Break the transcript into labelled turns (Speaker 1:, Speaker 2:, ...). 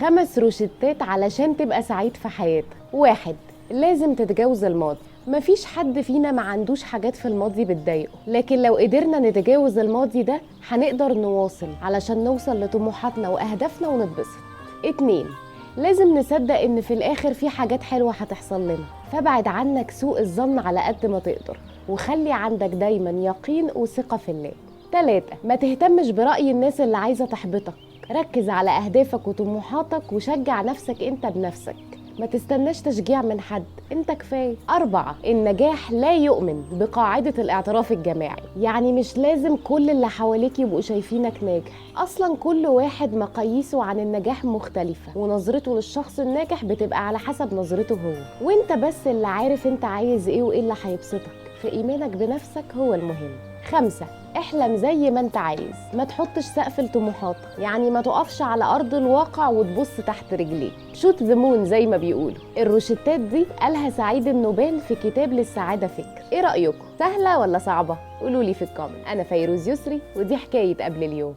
Speaker 1: 5 روشتات علشان تبقى سعيد في حياتك. 1. لازم تتجاوز الماضي. مفيش حد فينا ما عندوش حاجات في الماضي بتضايقه، لكن لو قدرنا نتجاوز الماضي ده هنقدر نواصل علشان نوصل لطموحاتنا وأهدافنا ونتبسط. 2. لازم نصدق إن في الآخر في حاجات حلوة هتحصل لنا، فابعد عنك سوء الظن على قد ما تقدر، وخلي عندك دايما يقين وثقة في الله. 3. ما تهتمش برأي الناس اللي عايزة تحبطك، ركز على أهدافك وطموحاتك وشجع نفسك أنت بنفسك، ما تستناش تشجيع من حد، انت كفاية. 4. النجاح لا يؤمن بقاعدة الاعتراف الجماعي، يعني مش لازم كل اللي حواليك يبقوا شايفينك ناجح، اصلا كل واحد مقاييسه عن النجاح مختلفة، ونظرته للشخص الناجح بتبقى على حسب نظرته هو، وانت بس اللي عارف انت عايز ايه وايه اللي هيبسطك، فإيمانك بنفسك هو المهم. 5. احلم زي ما انت عايز، ما تحطش سقف لطموحاتك، يعني ما تقفش على ارض الواقع وتبص تحت رجليك، شوت ذا مون زي ما بيقولوا. الروشتات دي قالها سعيد النوبال في كتاب للسعادة فكر. ايه رأيكم؟ سهلة ولا صعبة؟ قولولي في الكومنت. انا فيروز يسري، ودي حكاية قبل اليوم.